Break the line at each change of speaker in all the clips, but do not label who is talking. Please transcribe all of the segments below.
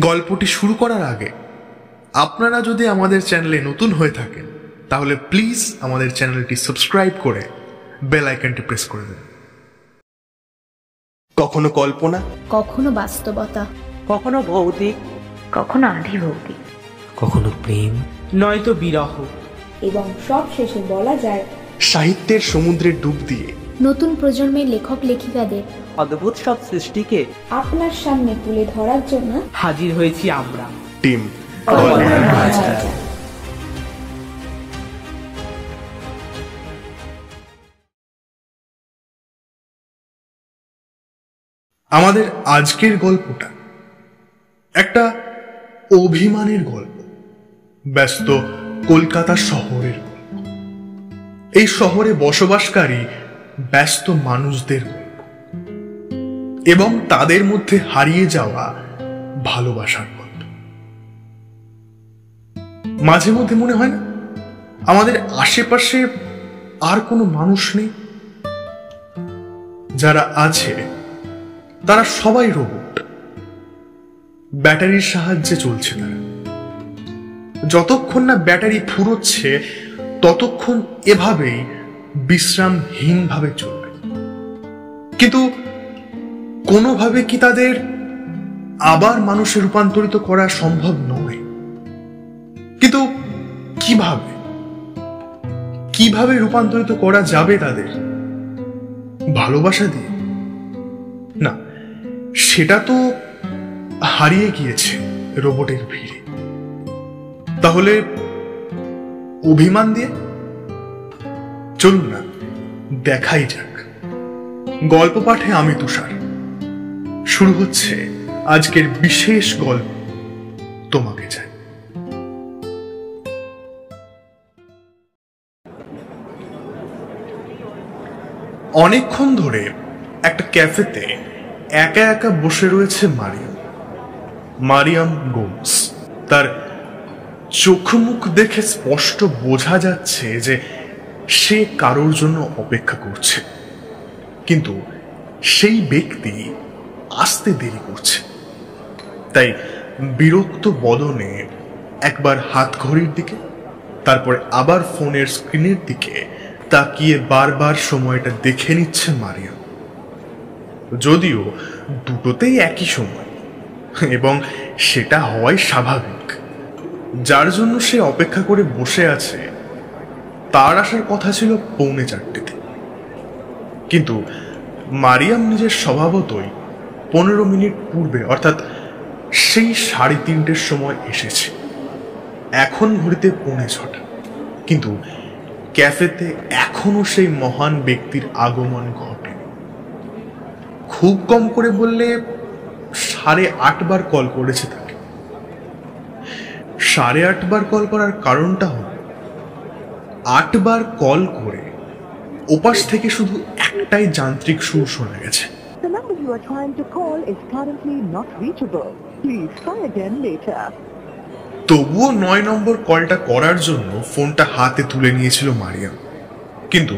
গল্পটি শুরু করার আগে আপনারা যদি আমাদের চ্যানেলে নতুন হয়ে থাকেন তাহলে প্লিজ আমাদের চ্যানেলটি সাবস্ক্রাইব করে বেল আইকনটি প্রেস করে দেন। কখনো কল্পনা,
কখনো বাস্তবতা,
কখনো ভৌতিক,
কখনো আধিভৌতিক,
কখনো প্রেম,
নয়তো বিরহ,
এবং সব শেষে বলা যায়
সাহিত্যের সমুদ্রে ডুব দিয়ে
নতুন প্রজন্মের লেখক লেখিকাদের
অদ্ভুত সব সৃষ্টিকে
আপনার সামনে তুলে ধরার জন্য
হাজির হয়েছি আমরা,
টিম। আমাদের আজকের গল্পটা একটা অভিমানের গল্প, ব্যস্ত কলকাতা শহরের গল্প, এই শহরে বসবাসকারী ব্যস্ত মানুষদের গল্প এবং তাদের মধ্যে হারিয়ে যাওয়া ভালোবাসার গল্প। মাঝে মধ্যে মনে হয় না আমাদের আশেপাশে আর কোনো মানুষ নেই? যারা আছে তারা সবাই রোবট, ব্যাটারির সাহায্যে চলছে তারা। যতক্ষণ না ব্যাটারি ফুরোচ্ছে ততক্ষণ এভাবেই বিশ্রামহীনভাবে চলবে। কিন্তু কোনোভাবে কি তাদের আবার মানুষে রূপান্তরিত করা সম্ভব নয়? কিন্তু কিভাবে রূপান্তরিত করা যাবে তাদের? ভালোবাসা দিয়ে? না, সেটা তো হারিয়ে গিয়েছে রোবটের ভিড়ে। তাহলে অভিমান দিয়ে? চলুন না দেখাই যাক। গল্প পাঠে আমি তুষার। শুরু হচ্ছে আজকের বিশেষ গল্প, তোমাকে চাই। অনেকক্ষণ ধরে একটা ক্যাফেতে একা একা বসে রয়েছে মারিয়াম গোমস। তার চোখ মুখ দেখে স্পষ্ট বোঝা যাচ্ছে যে সে কারোর জন্য অপেক্ষা করছে, কিন্তু সেই ব্যক্তি আসতে দেরি করছে। তাই বিরক্ত বদনে একবার হাত ঘড়ির দিকে, তারপরে আবার ফোনের স্ক্রিনের দিকে তাকিয়ে বারবার সময়টা দেখে নিচ্ছে মারিয়াম। যদিও দুটোতেই একই সময়, এবং সেটা হওয়াই স্বাভাবিক। যার জন্য সে অপেক্ষা করে বসে আছে তার আসার কথা ছিল 4:45। কিন্তু মারিয়াম নিজের স্বভাবতই 15 মিনিট পূর্বে, অর্থাৎ সেই 3:30-র সময় এসেছে। এখন ঘড়িতে 5:45, কিন্তু ক্যাফেতে এখনো সেই মহান ব্যক্তির আগমন ঘটেনি। খুব কম করে বললে 8.5 বার কল করেছে তাকে। 8.5 বার কল করার কারণটা হল 8 বার কল করে ওপাশ থেকে শুধু একটাই যান্ত্রিক সুর শোনা গেছে।
The number you are trying to call is currently not reachable. Please try again later.
তবুও 9 নম্বর কলটা করার জন্য ফোনটা হাতে তুলে নিয়েছিল মারিয়াম, কিন্তু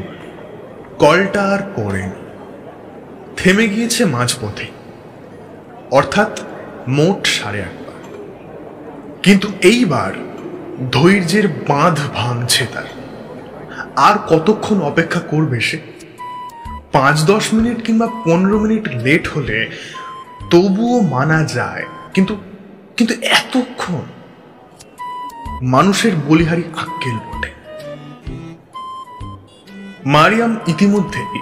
কলটা আর করেনি। থেমে গিয়েছে মাঝপথে, অর্থাৎ মোট 8.5 বার। কিন্তু এইবার ধৈর্যের বাঁধ ভাঙছে তার। আর কতক্ষণ অপেক্ষা করবে সে? 5-10 মিনিট কিংবা 15 মিনিট লেট হলে তবুও মানা যায়, কিন্তু এতক্ষণ? মানুষের বলিহারি আক্কেল বটে। মারিয়াম ইতিমধ্যেই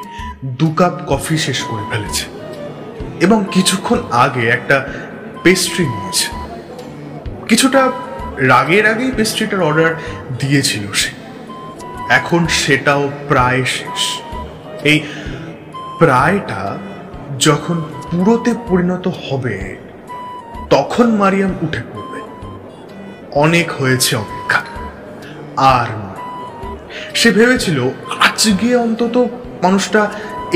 2 কাপ কফি শেষ করে ফেলেছে এবং কিছুক্ষণ আগে একটা পেস্ট্রি নিয়েছে। কিছুটা রাগের আগেই পেস্ট্রিটার অর্ডার দিয়েছিল সে। এখন সেটাও প্রায় শেষ। এই প্রায়টা যখন পুরোতে পরিণত হবে তখন মারিয়াম উঠে পড়বে। অনেক হয়েছে অপেক্ষা, আর সে ভেবেছিল আজকে অন্তত মানুষটা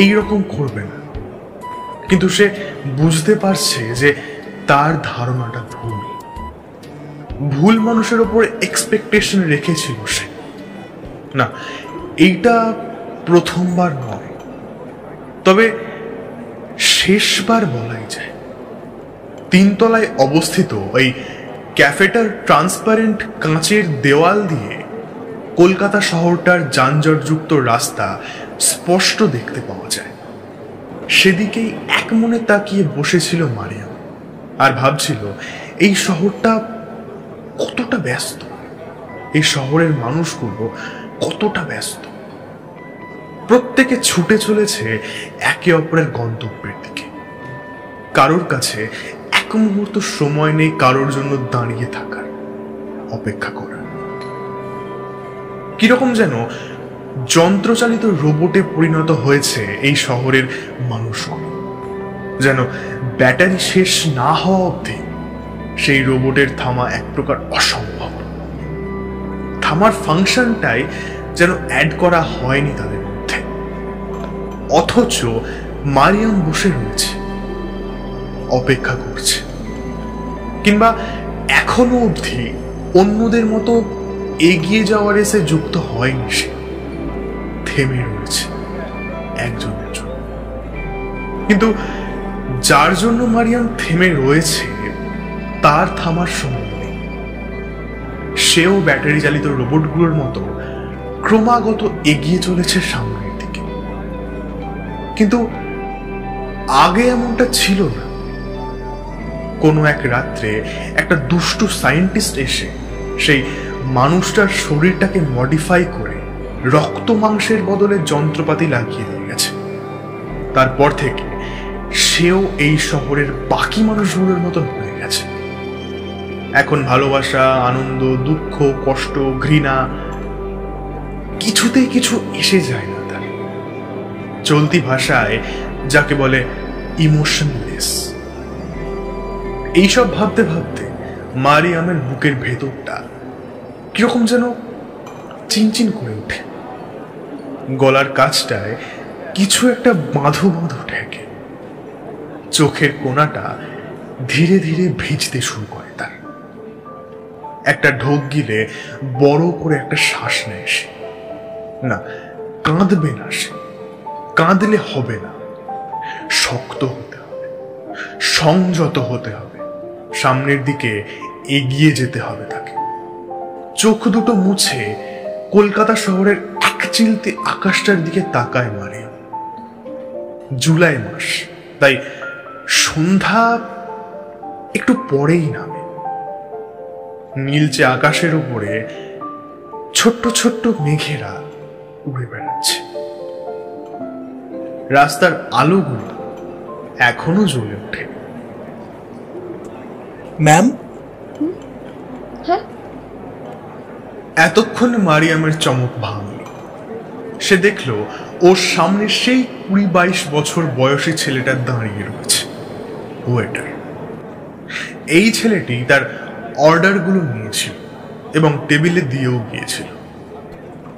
এইরকম করবে না। কিন্তু সে বুঝতে পারছে যে তার ধারণাটা ভুল মানুষের ওপর এক্সপেকটেশন রেখেছিল সে। না, এইটা প্রথমবার নয়, তবে শেষবার বলাই যায়। তিনতলায় অবস্থিত এই ক্যাফেটার ট্রান্সপারেন্ট কাঁচের দেওয়াল দিয়ে কলকাতা শহরটার যানজটযুক্ত রাস্তা স্পষ্ট দেখতে পাওয়া যায়। সেদিকেই এক মনে তাকিয়ে বসেছিল মারিয়াম আর ভাবছিল এই শহরটা কতটা ব্যস্ত, এই শহরের মানুষগুলো কতটা ব্যস্ত। প্রত্যেকে ছুটে চলেছে একে অপরের গন্তব্যের দিকে। কারোর কাছে এক মুহূর্ত সময় নেই কারোর জন্য দাঁড়িয়ে থাকার, অপেক্ষা করার। কিরকম যেন যন্ত্রচালিত রোবটে পরিণত হয়েছে এই শহরের মানুষগুলো। যেন ব্যাটারি শেষ না হওয়া অবধি সেই রোবটের থামা এক প্রকার অসম্ভব। থামার ফাংশনটাই যেন অ্যাড করা হয়নি তাদের মধ্যে। অথচ মারিয়াম বসে রয়েছে, অপেক্ষা করছে, কিংবা এখনো অবধি অন্যদের মতো এগিয়ে যাওয়ার এসে যুক্ত হয়নি। সে থেমে রয়েছে একজনের জন্য। কিন্তু যার জন্য মারিয়াম থেমে রয়েছে তার থামার সময় নেই। সেও ব্যাটারি চালিত রোবটগুলোর মতো ক্রমাগত এগিয়ে চলেছে সামনের দিকে। কিন্তু আগে এমনটা ছিল না। কোনো এক রাত্রে একটা দুষ্টু সায়েন্টিস্ট এসে সেই মানুষটার শরীরটাকে মডিফাই করে রক্ত মাংসের বদলে যন্ত্রপাতি লাগিয়ে দিয়ে গেছে। তারপর থেকে সেও এই শহরের বাকি মানুষগুলোর মতন হয়ে গেছে। এখন ভালোবাসা, আনন্দ, দুঃখ, কষ্ট, ঘৃণা কিছুতেই কিছু এসে যায় না তার। চলতি ভাষায় যাকে বলে ইমোশনলেস। এইসব ভাবতে ভাবতে মারিয়ামের বুকের ভেতরটা কিরকম যেন চিনচিন করে ওঠে। গলার কাছটায় কিছু একটা বাঁধো বাঁধো ঠেকে। চোখের কোণাটা ধীরে ধীরে ভিজতে শুরু করে তার। একটা ঢোক গিলে বড় করে একটা শ্বাস নেয় সে। না, কাঁদবে না সে, কাঁদলে হবে না। শক্ত হতে হবে, সংযত হতে হবে, সামনের দিকে এগিয়ে যেতে হবে তাকে। চোখ দুটো মুছে কলকাতা শহরের এক চিলতে আকাশটার দিকে তাকায় মারিয়াম। জুলাই মাস, তাই সন্ধ্যা একটু পরেই নামে। নীলচে আকাশের উপরে ছোট্ট ছোট্ট মেঘেরা উড়ে বেড়াচ্ছে। রাস্তার আলোগুলো এখনো জ্বলে ওঠে।
ম্যাম,
হ্যাঁ,
এতক্ষণ মারিয়ামের চমক ভাঙল। সে দেখল ওর সামনে সেই 20-22 বছর বয়সী ছেলেটা দাঁড়িয়ে রয়েছে, ওয়েটার। এই ছেলেটি তার অর্ডারগুলো নিয়েছিল এবং টেবিলে দিয়েও গিয়েছিল।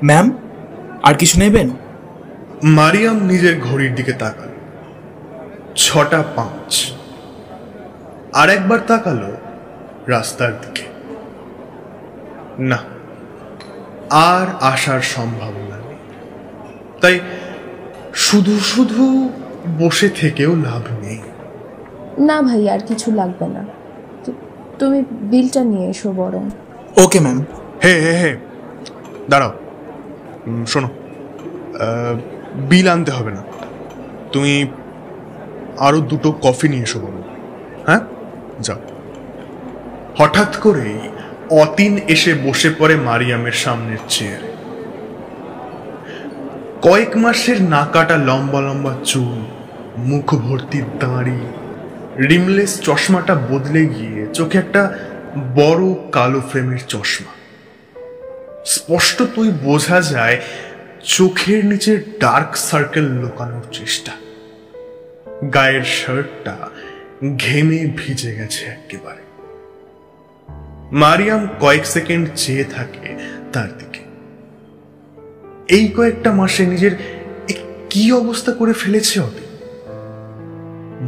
ম্যাম, আর কিছু নেবেন?
মারিয়াম নিজের ঘড়ির দিকে তাকাল। 6:05। আর একবার তাকালো রাস্তার দিকে। না, আর আসার সম্ভাবনা নেই। তাই শুধু শুধু বসে থেকেও লাভ নেই।
না ভাই, আর কিছু লাগবে না। তুমি বিলটা নিয়ে এসো বরং।
Okay ma'am.
হে হে হে, দাঁড়াও, শোনো, বিল আনতে হবে না। তুমি আরো 2 কফি নিয়ে এসো বলো। হ্যাঁ, যাও। হঠাৎ করেই অতীন এসে বসে পড়ে মারিয়ামের সামনের চেয়ারে। কয়েক মাসের না কাটা লম্বা লম্বা চুল, মুখ ভর্তি দাঁড়ি, রিমলেস চশমাটা বদলে গিয়ে চোখে একটা বড় কালো ফ্রেমের চশমা। স্পষ্টতই বোঝা যায় চোখের নিচে ডার্ক সার্কেল লুকানোর চেষ্টা। গায়ের শার্টটা ঘেমে ভিজে গেছে একেবারে। মারিয়াম কয়েক সেকেন্ড চেয়ে থাকে তার দিকে। এই কয়েকটা মাসে নিজের কি অবস্থা করে ফেলেছে অতীন।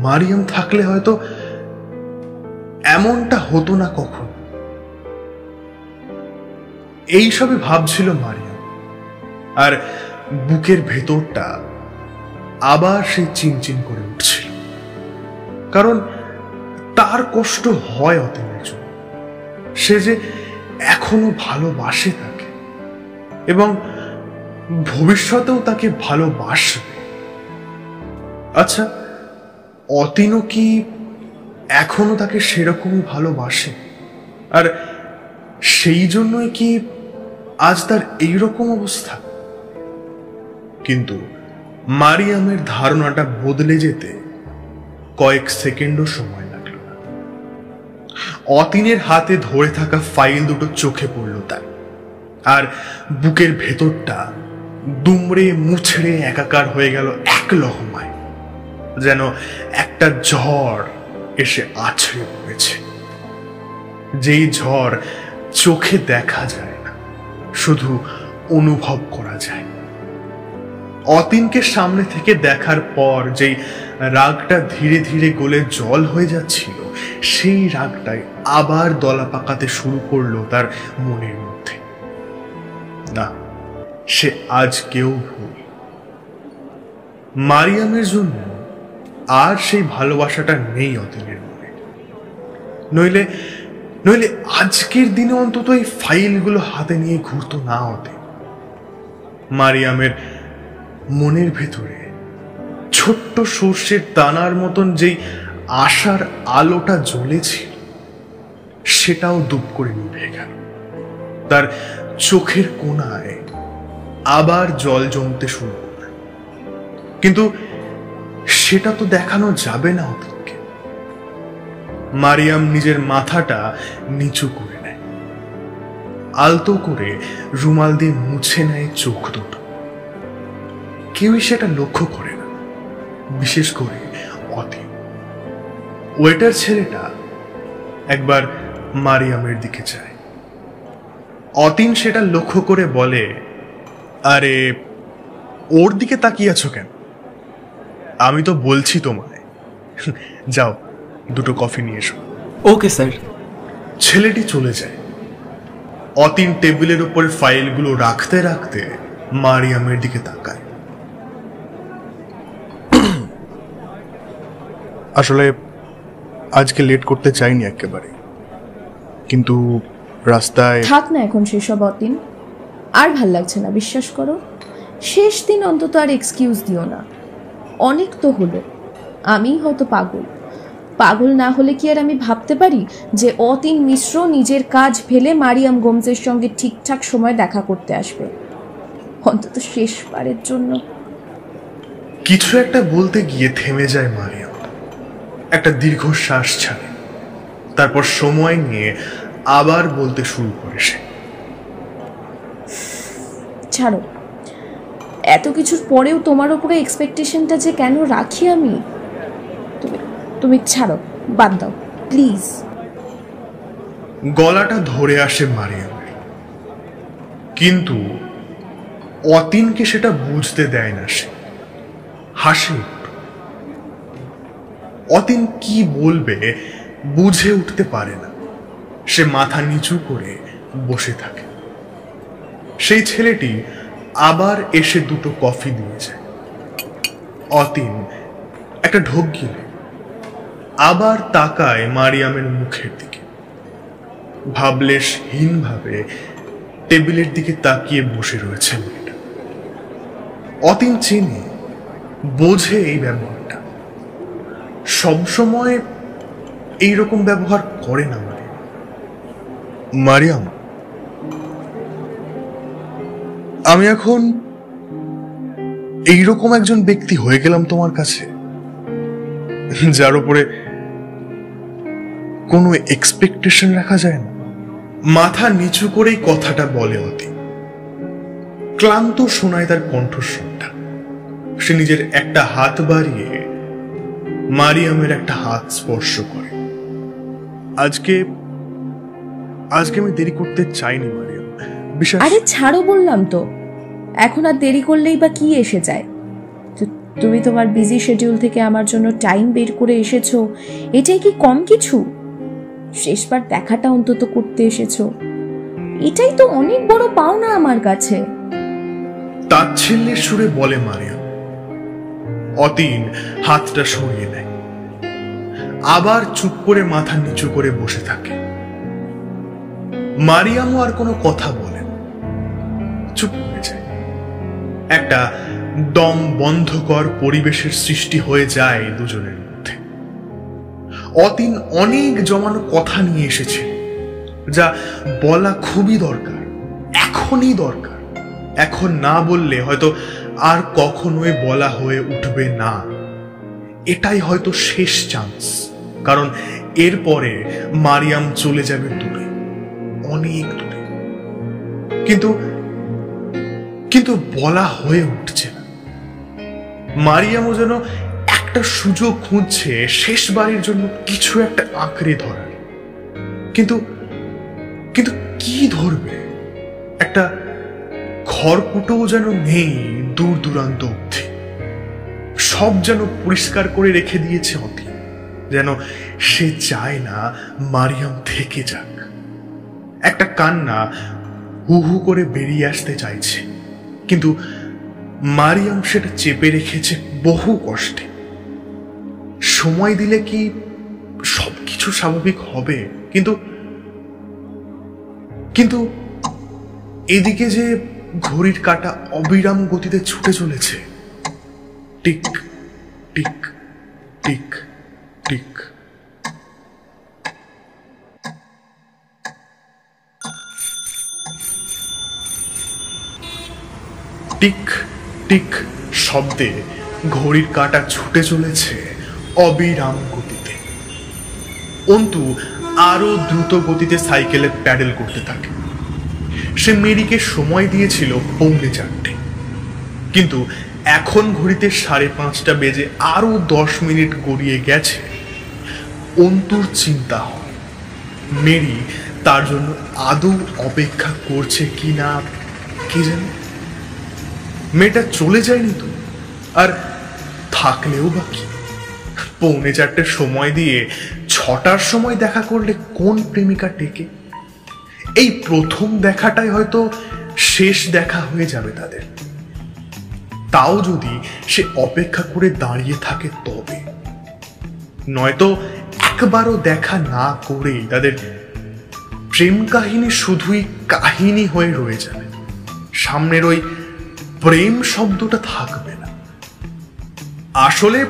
মারিয়াম থাকলে হয়তো এমনটা হতো না কখন। এইসবই ভাবছিল মারিয়াম, আর বুকের ভেতরটা আবার সেই চিনচিন করে উঠছিল। কারণ তার কষ্ট হয় অতীনের জন্য। সে যে এখনো ভালোবাসে তাকে এবং ভবিষ্যতেও তাকে ভালোবাসবে। আচ্ছা, অতীনও কি এখনো তাকে সেরকমই ভালোবাসে? আর সেই জন্যই কি আজ তার এইরকম অবস্থা? কিন্তু মারিয়ামের ধারণাটা বদলে যেতে কয়েক সেকেন্ডও সময় লাগলো না। অতীনের হাতে ধরে থাকা ফাইল দুটো চোখে পড়ল তার, আর বুকের ভেতরটা দুমড়ে মুছড়ে একাকার হয়ে গেল এক লহমায়, যেন একটা ঝড় এসে আছড়ে পড়েছে। যেই ঝড় চোখে দেখা যায় না, শুধু অনুভব করা যায়। অতীনকে সামনে থেকে দেখার পর যেই রাগটা ধীরে ধীরে গলে জল হয়ে যাচ্ছিল, সেই রাগটাই আবার দলা পাকাতে শুরু করলো তার মনের মধ্যে। না, সে আজকেও ভুল। মারিয়ামের জন্য আর সেই ভালোবাসাটা নেই অতীনের মনে। নইলে নইলে আজকের দিনে অন্তত এই ফাইলগুলো হাতে নিয়ে ঘুরতো না অতীন। মারিয়ামের মনের ভেতরে ছোট্ট সর্ষের দানার মতন যেই আশার আলোটা জ্বলেছিল, সেটাও দুপ করে নিভে গেল। তার চোখের কোণায় আবার জল জমতে শুরু করল। কিন্তু সেটা তো দেখানো যাবে না অতীনকে। মারিয়াম নিজের মাথাটা নিচু করে নেয়, আলতো করে রুমাল দিয়ে মুছে নেয় চোখ দুটো। কেউই সেটা লক্ষ্য করে না, বিশেষ করে অতীন। ওয়েটার ছেলেটা একবার মারিয়ামের দিকে যায়। অতীন সেটা লক্ষ্য করে বলে, আরে ওর দিকে তাকিয়ে আছো কেন? আমি তো বলছি তোমায়, যাও দুটো কফি নিয়ে এসো।
Okay sir.
ছেলেটি চলে যায়। অতীন টেবিলের উপরে ফাইলগুলো রাখতে রাখতে মারিয়ামের দিকে তাকায়। আসলে আজকে লেট করতে চাইনি একেবারে, কিন্তু রাস্তায়
থাক না এখন সেসব অতীন, আর ভাল লাগছে না, বিশ্বাস করো। শেষ দিন অন্তত আর এক্সকিউজ দিও না। অনেক তো হলো। আমি হয়তো পাগল না হলে কি আর আমি ভাবতে পারি যে অতীন মিশ্র নিজের কাজ ফেলে মারিয়াম গোমজের সঙ্গে ঠিকঠাক সময় দেখা করতে আসবে, অন্তত শেষবারের জন্য।
কিছু একটা বলতে গিয়ে থেমে যায় মারিয়াম, একটা দীর্ঘশ্বাস ছাড়ে, তারপর সময় নিয়ে আবার বলতে শুরু করে সে।
ছাড়ো, এত কিছুর পরেও তোমার উপরে এক্সপেকটেশনটা যে কেন রাখি আমি। তুমি ছাড়ো, বাদ দাও প্লিজ।
গলাটা ধরে আসে মারিয়ামের, কিন্তু অতীনকে সেটা বুঝতে দেয় না। সে হাসে একটু। অতীন কি বলবে বুঝে উঠতে পারে না। সে মাথা নিচু করে বসে থাকে। সেই ছেলেটি আবার এসে দুটো কফি দিয়ে যায়। অতীন একটা ঢোক গিলে আবার তাকায় মারিয়ামের মুখের দিকে, ভাবলেশহীনভাবে টেবিলের দিকে তাকিয়ে বসে রয়েছে মেয়েটা। অতীন চেনে, বোঝে এই ব্যবহারটা। সবসময় এইরকম ব্যবহার করে না মারিয়াম। আমি এখন এইরকম একজন ব্যক্তি হয়ে গেলাম তোমার কাছে, যার উপরে কোনো এক্সপেকটেশন রাখা যায় না। মাথা নিচু করেই কথাটা বলে অতীন। ক্লান্ত শোনায় তার কণ্ঠস্বরটা। সে নিজের একটা হাত বাড়িয়ে মারিয়ামের একটা হাত স্পর্শ করে। আজকে আমি দেরি করতে চাইনি মারিয়াম, বিশ্বাস।
আরে ছাড়ো বললাম তো, এখন আর দেরি করলেই বা কি এসে যায়। তুমি তোমার বিজি শিডিউল থেকে আমার জন্য টাইম বের করে এসেছো, এটাই কি কম কিছু? শেষবার দেখাটা অন্তত করতে এসেছো, এটাই তো অনেক বড় পাওনা আমার কাছে।
তাচ্ছিল্যের সুরে বলে মারিয়াম। অতীন হাতটা সরিয়ে নেয়। আবার চুপ করে মাথা নিচু করে বসে থাকে। মারিয়ামও আর কোনো কথা বলে না, চুপ হয়ে যায়। একটা দম বন্ধকর পরিবেশের সৃষ্টি হয়ে যায় দুজনের মধ্যে। অতীন অনেক জমানো কথা নিয়ে এসেছে, যা বলা খুবই দরকার, এখনই দরকার। এখন না বললে হয়তো আর কখনোই বলা হয়ে উঠবে না। এটাই হয়তো শেষ চান্স, কারণ এরপরে মারিয়াম চলে যাবে দূরে, অনেক দূরে। কিন্তু বলা হয়ে উঠছে না। মারিয়ামও যেন একটা সুযোগ খুঁজছে শেষবারের জন্য কিছু একটা আঁকড়ে ধরার। কিন্তু কি ধরবে? একটা খড়কুটোও যেন নেই দূর দূরান্ত অবধি। সব যেন পরিষ্কার করে রেখে দিয়েছে অতীন, যেন সে চায় না মারিয়াম থেকে যাক। একটা কান্না হু হু করে বেরিয়ে আসতে চাইছে, কিন্তু মারিয়াম সেটা চেপে রেখেছে বহু কষ্টে। সময় দিলে কি সবকিছু স্বাভাবিক হবে? কিন্তু এদিকে যে ঘড়ির কাঁটা অবিরাম গতিতে ছুটে চলেছে, tick tick tick tick. Tick tick শব্দে ঘড়ির কাঁটা ছুটে চলেছে অবিরাম গতিতে। অন্তু আরো দ্রুত গতিতে সাইকেলে প্যাডেল করতে থাকে। সে মেরিকে সময় দিয়েছিল 4:45, কিন্তু এখন ঘড়িতে 5:30 বেজে আরো 10 মিনিট গড়িয়ে গেছে। অন্তুর চিন্তা হয় মেরি তার জন্য আদৌ অপেক্ষা করছে কিনা কে জানে। মেয়েটা চলে যায়নি তো, আর থাকলেও বা কি? 4:45 সময় দিয়ে 6টার সময় দেখা করলে কোন প্রেমিকা টেকে? এই প্রথম দেখাটাই হয়তো শেষ দেখা হয়ে যাবে তাদের। তাও যদি সে অপেক্ষা করে দাঁড়িয়ে থাকে তবে, নয়তো একবারও দেখা না করেই তাদের প্রেম কাহিনী শুধুই কাহিনী হয়ে রয়ে যাবে। সামনের ওই প্রেম শব্দটা থাকবে না। আসলে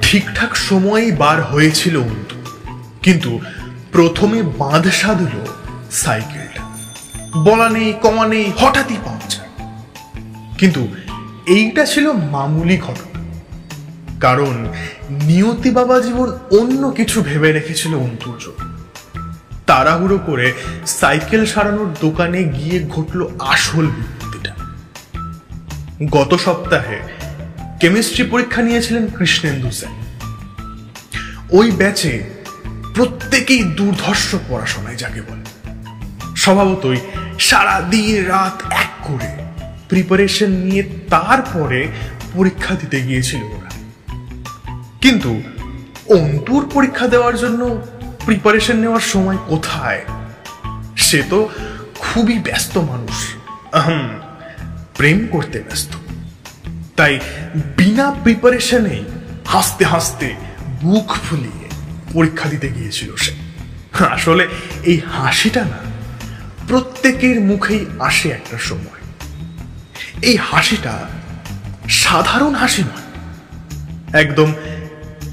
ঠিকঠাক সময়েই বার হয়েছিল অন্তু, কিন্তু প্রথমে বাঁধ সাধল সাইকেলটা। বলা নেই কমা নেই, হঠাৎই পাংচার। কিন্তু এইটা ছিল মামুলি ঘটনা, কারণ নিয়তি বাবা জীবন অন্য কিছু ভেবে রেখেছিল অন্তুর জন্য। তাড়াহুড়ো করে সাইকেল সারানোর দোকানে গিয়ে ঘটল আসল বিপত্তিটা। গত সপ্তাহে কেমিস্ট্রি পরীক্ষা নিয়েছিলেন কৃষ্ণেন্দু স্যার। ওই ব্যাচে প্রত্যেকেই দুর্ধর্ষ পড়াশোনায় যাকে বলে। স্বভাবতই সারা দিন রাত এক করে প্রিপারেশন নিয়ে তারপরে পরীক্ষা দিতে গিয়েছিল ওরা। কিন্তু অন্তুর পরীক্ষা দেওয়ার জন্য প্রিপারেশন নেওয়ার সময় কোথায়? সে তো খুবই ব্যস্ত মানুষ, প্রেম করতে ব্যস্ত। তাই বিনা প্রিপারেশনেই হাসতে হাসতে বুক ফুলিয়ে পরীক্ষা দিতে গিয়েছিল সে। আসলে এই হাসিটা না প্রত্যেকের মুখেই আসে একটা সময়। এই হাসিটা সাধারণ হাসি নয়, একদম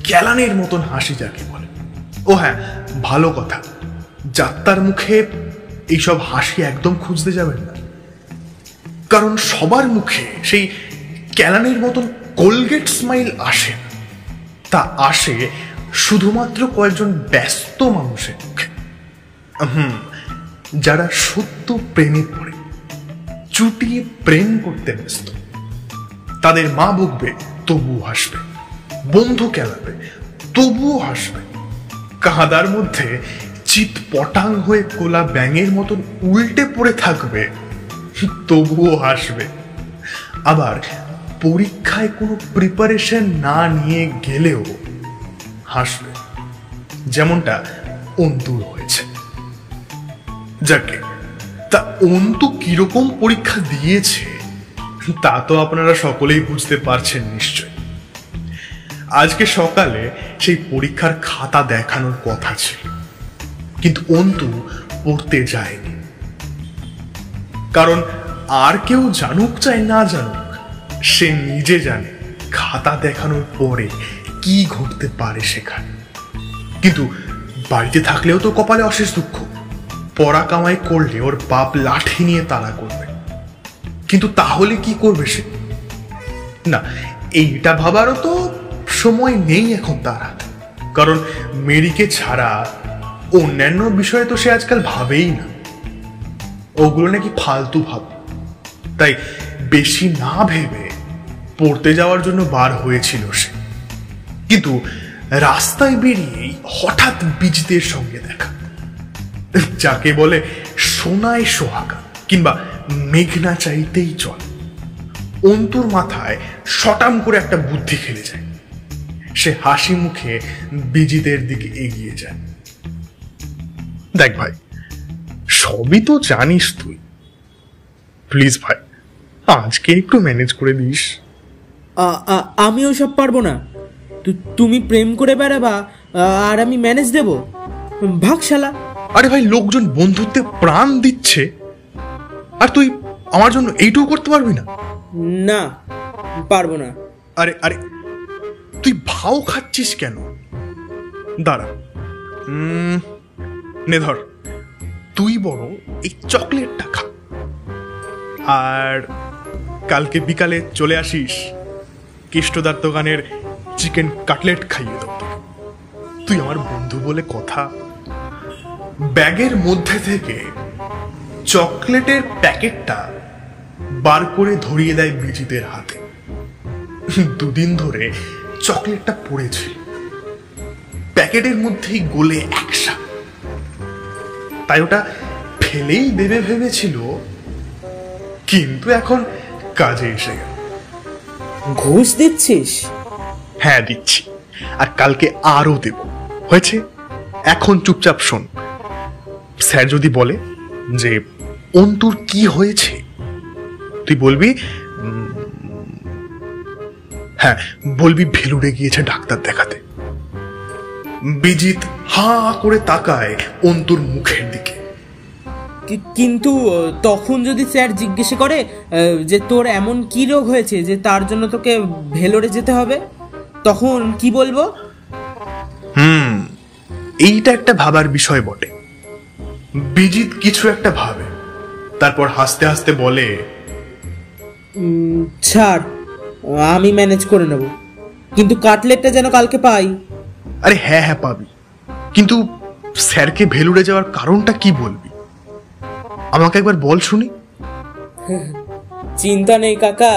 ক্যালানের মতন হাসি যাকে বলে। ও হ্যাঁ, ভালো কথা, যাত্রার মুখে এইসব হাসি একদম খুঁজতে যাবেন না, কারণ সবার মুখে সেই ক্যালানের মতন কোলগেট স্মাইল আসে না। তা আসে শুধুমাত্র কয়েকজন ব্যস্ত মানুষের মুখে, যারা সত্য প্রেমে পড়ে, চুটিয়ে প্রেম করতে ব্যস্ত। তাদের মা বকবে তবুও হাসবে, বন্ধু কেলাবে তবুও হাসবে, কাঁদার মধ্যে চিত পটাং হয়ে কোলা ব্যাঙের মতন উল্টে পড়ে থাকবে তবুও হাসবে। আবার পরীক্ষায় কোনো প্রিপারেশন না নিয়ে গেলেও হাসবে, যেমনটা অন্তুর হয়েছে। যাকে তা অন্তু কিরকম পরীক্ষা দিয়েছে তা তো আপনারা সকলেই বুঝতে পারছেন নিশ্চয়। আজকে সকালে সেই পরীক্ষার খাতা দেখানোর কথা ছিল, কিন্তু অন্তু পড়তে যায়নি। কারণ আর কেউ জানুক চাই না জানুক, সে নিজে জানে খাতা দেখানোর পরে কি ঘটতে পারে সেখানে। কিন্তু বাড়িতে থাকলেও তো কপালে অশেষ দুঃখ, পড়া কামাই করলে ওর বাপ লাঠি নিয়ে তাড়া করবে। কিন্তু তাহলে কি করবে সে? না, এইটা ভাবারও তো সময় নেই এখন তার হাতে। কারণ মেরিকে ছাড়া অন্যান্য বিষয়ে তো সে আজকাল ভাবেই না, ওগুলো নাকি ফালতু ভাব। তাই বেশি না ভেবে পড়তে যাওয়ার জন্য বার হয়েছিল সে। কিন্তু রাস্তায় বেরিয়েই হঠাৎ বিজিতের সঙ্গে দেখা, যাকে বলে সোনায় সোহাগা কিংবা মেঘনা চাইতেই চল। অন্তুর মাথায় শটাম করে একটা বুদ্ধি খেলে যায়। সে হাসি মুখে বিজিতের দিকে এগিয়ে যায়। দেখ ভাই, সবই তো জানিস তুই, প্লিজ ভাই আজকে একটু ম্যানেজ করে দিস।
আমি ওসব পারবো না। তুমি প্রেম করে বেড়াবা আর আমি ম্যানেজ দেব? ভাগশালা।
আরে ভাই, লোকজন বন্ধুত্বে প্রাণ দিচ্ছে আর তুই আমার জন্য এইটুকু করতে পারবি না?
না, পারবো না।
আরে আরে, তুই ভাও খাচ্ছিস কেন? দাঁড়া, নে ধর, তুই বড় এই চকলেটটা খা, আর কালকে বিকালে চলে আসিস, কেষ্টদার দোকানের চিকেন কাটলেট খাইয়ে দাও। তুই আমার বন্ধু বলে কথা। ব্যাগের মধ্যে থেকে চকলেটের প্যাকেটটা বার করে ধরিয়ে দেয় বিজিতের হাতে। দুদিন ধরে চকলেটটা পড়েছিল, প্যাকেটের মধ্যেই গলে একসা, তাই ওটা ফেলেই দেবে ভেবেছিল, কিন্তু এখন কাজে এসে গেল।
ঘুষ দিচ্ছিস?
হ্যাঁ দিচ্ছি, আর কালকে আরো দেব। হয়েছে, এখন চুপচাপ শোন। স্যার যদি বলে যে অন্তুর কি হয়েছে, তুই বলবি হ্যাঁ, বলবি ভেলুড়ে গিয়েছে ডাক্তার দেখাতে। বিজিত হা করে তাকায় অন্তুর মুখের দিকে।
কিন্তু তখন যদি স্যার জিজ্ঞেস করে যে তোর এমন কি রোগ হয়েছে যে তার জন্য তোকে ভেলোরে যেতে হবে, তখন কি বলবো?
এইটা একটা ভাবার বিষয় বটে। বিজিত কিছু একটা ভাবে, তারপর হাসতে হাসতে বলে,
ছাড়, আমি ম্যানেজ করে নেব, কিন্তু কাটলেটটা যেন কালকে পাই।
আরে হ্যাঁ হ্যাঁ পাবি, কিন্তু স্যারকে ভেলুড়ে যাওয়ার কারণটা কি বলবি? আমাকে একবার বল শুনি।
চিন্তা নেই কাকা,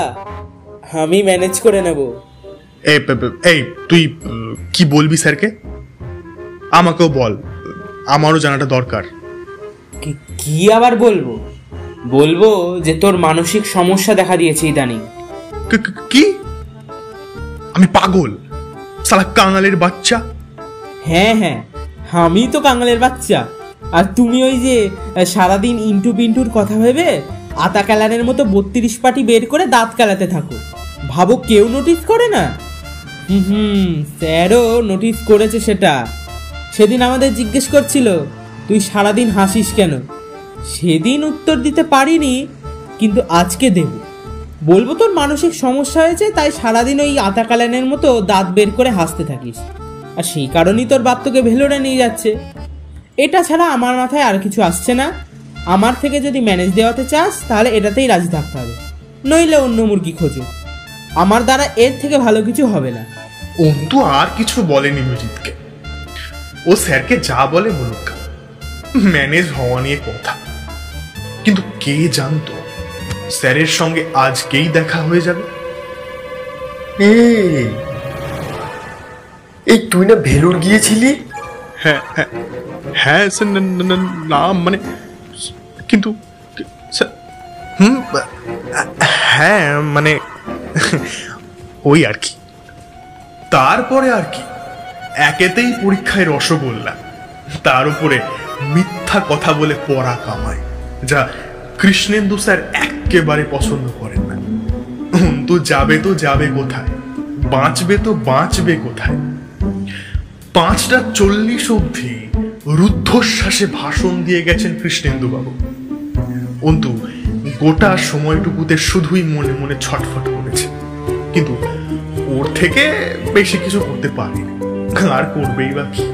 আমি ম্যানেজ করে নেব।
এই তুই কি বলবি স্যারকে? আমাকেও বল, আমারও জানাটা দরকার।
কি আবার বলবো? বলবো যে তোর মানসিক সমস্যা দেখা দিয়েছে ইদানিং।
কি? আমি পাগল? শালা কাঙালের বাচ্চা।
হ্যাঁ হ্যাঁ, আমি তো কাঙালের বাচ্চা, আর তুমি ওই যে সারাদিন ইন্টু পিন্টুর কথা ভেবে আতা ক্যালানের মতো 32 পাটি বের করে দাঁত কালাতে থাকো। ভাবো কেউ নোটিস করে না? স্যারও নোটিস করেছে সেটা। সেদিন আমাদের জিজ্ঞেস করছিল তুই সারাদিন হাসিস কেন। সেদিন উত্তর দিতে পারিনি, কিন্তু আজকে দেব। বলবো তোর মানসিক সমস্যা হয়েছে, তাই সারাদিন ওই আতা কালানের মতো দাঁত বের করে হাসতে থাকিস, আর সেই কারণেই তোর বাপ তোকে ভেলোরে নিয়ে যাচ্ছে। এটা ছাড়া আমার মাথায় আর কিছু আসছে না। আমার থেকে যদি ম্যানেজ দেওয়াতে চাস তাহলে এটাতেই রাজি থাকতে হবে, নইলে অন্য মুরগি খোঁজো। আমার দ্বারা এর থেকে ভালো কিছু হবে না।
অন্তু আর কিছু বলেনি বিজিতকে। ও স্যারকে যা বলে বলুক, ম্যানেজ হওয়া নিয়ে কথা। কিন্তু কে জানতো স্যারের সঙ্গে আজকেই দেখা হয়ে যাবে।
এই তুই না ভেলুর গিয়েছিলি?
হ্যাঁ হ্যাঁ হ্যাঁ স্যার, না মানে, কিন্তু হ্যাঁ মানে ওই আর কি। তারপরে আর কি, একেতেই পরীক্ষায় রসগোল্লা, তার উপরে মিথ্যা কথা বলে পড়া কামায়, যা কৃষ্ণেন্দু স্যার একেবারে পছন্দ করেন না। তো যাবে কোথায়? বাঁচবে তো বাঁচবে কোথায়? 5:40 অবধি রুদ্ধশ্বাসে ভাষণ দিয়ে গেছেন কৃষ্ণেন্দুবাবু। অন্তু গোটা সময়টুকুতে শুধুই মনে মনে ছটফট করেছে, কিন্তু ওর থেকে বেশি কিছু করতে পারেনি। আর করবেই বা কি?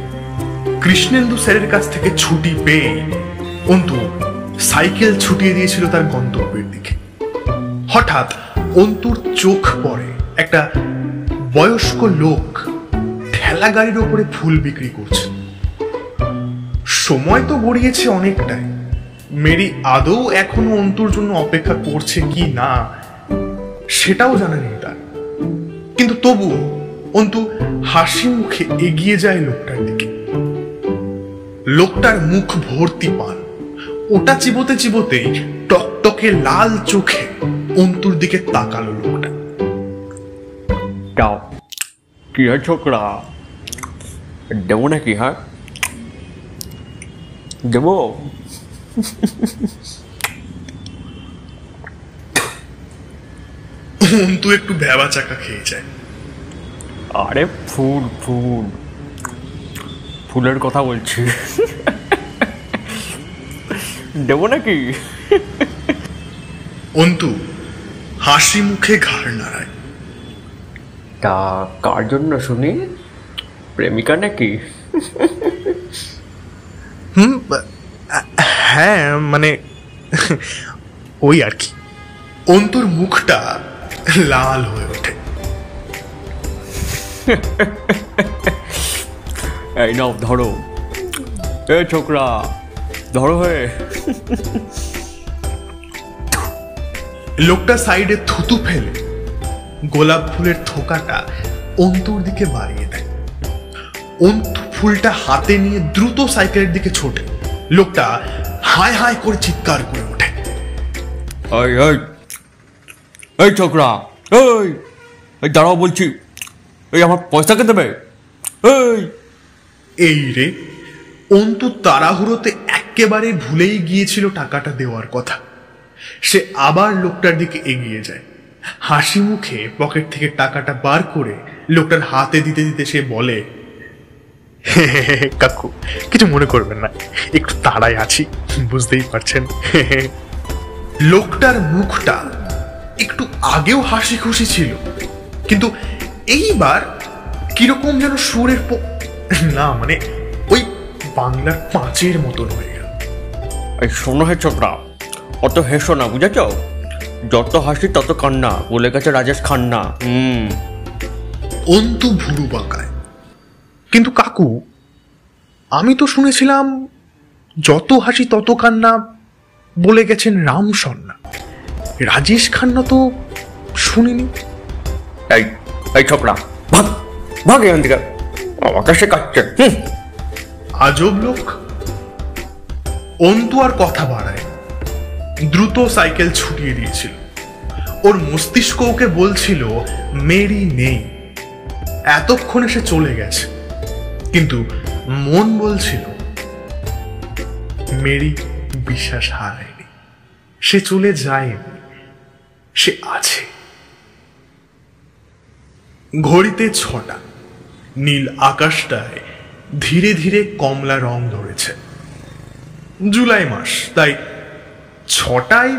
কৃষ্ণেন্দু স্যারের কাছ থেকে ছুটি পেয়ে অন্তু সাইকেল ছুটিয়ে দিয়েছিল তার গন্তব্যের দিকে। হঠাৎ অন্তুর চোখ পড়ে একটা বয়স্ক লোক ঠেলা গাড়ির ওপরে ফুল বিক্রি করছে। সময় তো গড়িয়েছে অনেকটাই। মেরি আদৌ এখনো অন্তুর জন্য অপেক্ষা করছে কি না সেটাও জানা নেই তার, কিন্তু তবু অন্তু হাসি মুখে এগিয়ে যায় লোকটার দিকে। লোকটার মুখ ভর্তি পান, ওটা চিবোতে চিবোতেই টকটকে লাল চোখে অন্তুর দিকে তাকালো লোকটা।
দাও, কি হয় ছোকরা, দেবো নাকি? হ্যাঁ দেবো।
অন্তু একটু ভেবা চাকা খেয়ে যায়।
আরে ফুল ফুল, ফুলের কথা বলছি, দেবো নাকি?
অন্তু হাসি মুখে ঘাড় নাড়ায়।
তা কার জন্য শুনি? প্রেমিকা নাকি?
হ্যাঁ মানে ওই আর কি। অন্তুর মুখটা লাল হয়ে ওঠে।
এই নাও ধরো, এ ছোকরা ধরো। হয়ে
লোকটা সাইডে থুতু ফেলে গোলাপ ফুলের থোকাটা অন্তুর দিকে বাড়িয়ে দেয়। অন্তু ফুলটা হাতে নিয়ে দ্রুত সাইকেলের দিকে ছোটে। লোকটা হায় হায় করে চিৎকার করে ওঠে।
এই এই এই ছোকরা, এই এই দাঁড়াও বলছি, এই আমার পয়সাকে দেবে।
এই রে, অন্তু তাড়াহুড়োতে একেবারে ভুলেই গিয়েছিল টাকাটা দেওয়ার কথা। সে আবার লোকটার দিকে এগিয়ে যায়। হাসি মুখে পকেট থেকে টাকাটা বার করে লোকটার হাতে দিতে দিতে সে বলে, কাকু কিছু মনে করবেন না, একটু তাড়ায় আছি, বুঝতেই পারছেন। লোকটার মুখটা একটু আগেও হাসি খুশি ছিল, কিন্তু এইবার কিরকম যেন সুরের না মানে ওই বাংলার পাঁচের মতন হয়ে গেল।
এই শোনো হে ছোকরা, অত হেসো না, বুঝেছ? যত হাসি তত কান্না, বলে গেছে রাজেশ খান্না।
অন্তু ভুরু বাঁকায়। কিন্তু কাকু, আমি তো শুনেছিলাম যত হাসি তত কান্না বলে গেছেন রাম সন্না। রাজেশ খান্না তো শুনিনি।
এই এই ছোকরা, ভাগ ভাগ এখান থেকে, আমাকে শেখাচ্ছে।
আজব লোক। অন্তু আর কথা বাড়ায়, দ্রুত সাইকেল ছুটিয়ে দিয়েছিল। ওর মস্তিষ্ক ওকে বলছিল মেরি নেই, এতক্ষণে সে চলে গেছে, কিন্তু মন বলছিল মেরি বিশ্বাস হারায়নি, সে চলে যায়নি, সে আছে। ঘড়িতে 6টা। নীল আকাশটায় ধীরে ধীরে কমলা রং ধরেছে। জুলাই মাস, তাই 6টায়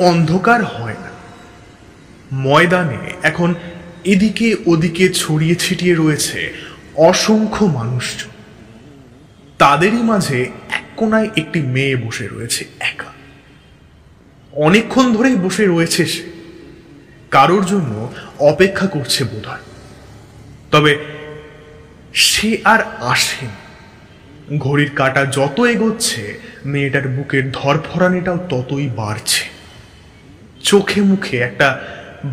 অন্ধকার হয় না। ময়দানে এখন এদিকে ওদিকে ছড়িয়ে ছিটিয়ে রয়েছে অসংখ্য মানুষজন। তাদেরই মাঝে এক কোনায় একটি মেয়ে বসে রয়েছে একা। অনেকক্ষণ ধরেই বসে রয়েছে সে, কারোর জন্য অপেক্ষা করছে বোধহয়। তবে সে আর আসেনি। ঘড়ির কাঁটা যত এগোচ্ছে মেয়েটার বুকের ধরফরানিটাও ততই বাড়ছে। চোখে মুখে একটা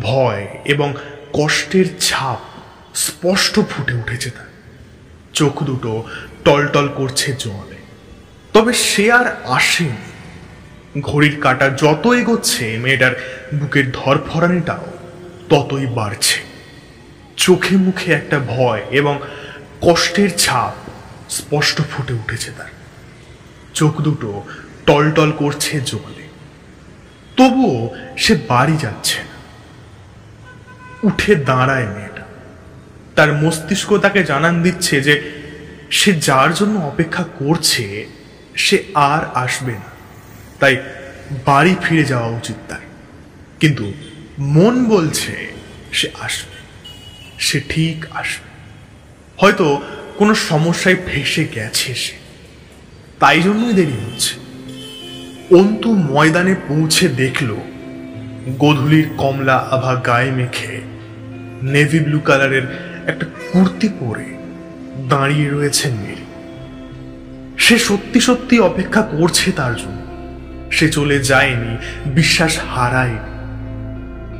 ভয় এবং কষ্টের ছাপ স্পষ্ট ফুটে উঠেছে তার। চোখ দুটো টলটল করছে জলে। তবে সে আর আসেনি। ঘড়ির কাঁটা যত এগোচ্ছে মেয়েটার বুকের ধরফরানিটাও ততই বাড়ছে। চোখে মুখে একটা ভয় এবং কষ্টের ছাপ স্পষ্ট ফুটে উঠেছে তার। চোখ দুটো টলটল করছে জলে। তবুও সে বাড়ি যাচ্ছে না। উঠে দাঁড়ায় মেয়েটা। তার মস্তিষ্ক তাকে জানান দিচ্ছে যে সে যার জন্য অপেক্ষা করছে সে আর আসবে না, তাই বাড়ি ফিরে যাওয়া উচিত তার। কিন্তু মন বলছে সে আসবে, সে ঠিক আসবে। হয়তো কোনো সমস্যায় ফেসে গেছে সে, তাই জন্যই দেরি হচ্ছে। অন্তু ময়দানে পৌঁছে দেখল গোধূলির কমলা আভা গায়ে মেখে নেভি ব্লু কালারের একটা কুর্তি পরে দাঁড়িয়ে রয়েছে মেরি। সে সত্যি সত্যি অপেক্ষা করছে তার জন্য। সে চলে যায়নি, বিশ্বাস হারায়নি।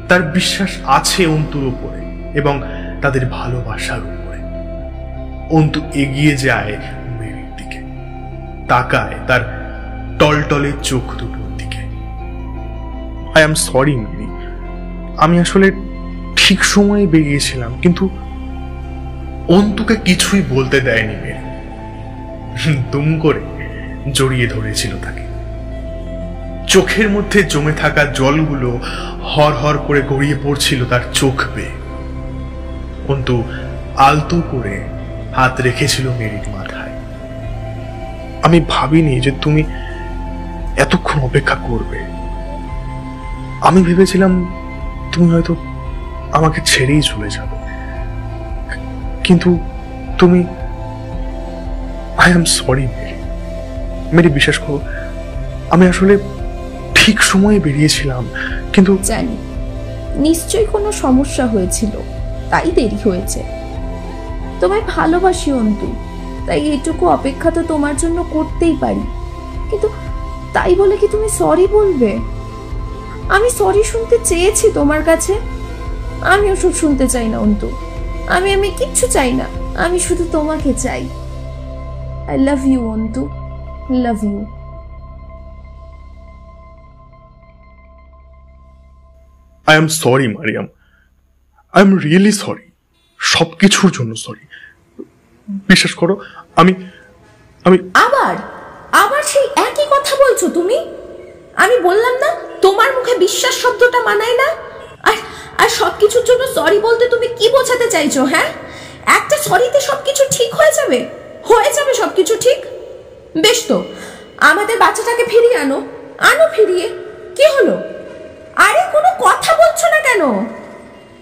তার বিশ্বাস আছে অন্তুর উপরে এবং তাদের ভালোবাসার উপরে। অন্তু এগিয়ে যায় মেরির দিকে, তাকায় তার টলটলে চোখ দুটোর দিকে। আই এম সরি মেরি, আমি আসলে ঠিক সময়ে বেরিয়েছিলাম। কিন্তু অন্তুকে কিছুই বলতে দেয়নি মেরি, দুম করে জড়িয়ে ধরেছিল তাকে। চোখের মধ্যে জমে থাকা জলগুলো হর হর করে গড়িয়ে পড়ছিল তার চোখ বেয়ে। অন্তু আলতো করে হাত রেখেছিল মেরির মাথায়। আমি ভাবিনি যে তুমি এতক্ষণ অপেক্ষা করবে। আমি ভেবেছিলাম তুমি হয়তো আমাকে ছেড়েই চলে যাবে, কিন্তু তুমি I am sorry Mary. Mary বিশ্বাস করো, আমি আসলে ঠিক সময়ে বেরিয়েছিলাম, কিন্তু
জানি নিশ্চয়ই কোনো সমস্যা হয়েছিল, তাই দেরি হয়েছে। তোমায় ভালোবাসি অন্তু, তাই এটুকু অপেক্ষা তো তোমার জন্য করতেই পারি। কিন্তু তাই বলে কি তুমি সরি বলবে? আমি সরি শুনতে চেয়েছি তোমার কাছে। আমি ওসব শুনতে চাই না অন্তু। আমি কিচ্ছু চাই না, আমি শুধু তোমাকে চাই। I love you Antu, love you.
I am sorry Mariam, I am really sorry, সবকিছুর জন্য সরি। বিশ্বাস করো, আমি আমি
আবার আবার সেই একই কথা বলছো তুমি। আমি বললাম না তোমার মুখে বিশ্বাস শব্দটা মানায় না। আর আর সবকিছুর জন্য সরি বলতে তুমি কি বোঝাতে চাইছো? হ্যাঁ, একটা সরিতে সবকিছু ঠিক হয়ে যাবে? হয়ে যাবে সবকিছু ঠিক? বেশ তো, আমাদের বাচ্চাটাকে ফিরিয়ে আনো, আনো ফিরিয়ে। কি হলো? আরে কোনো কথা বলছো না কেন?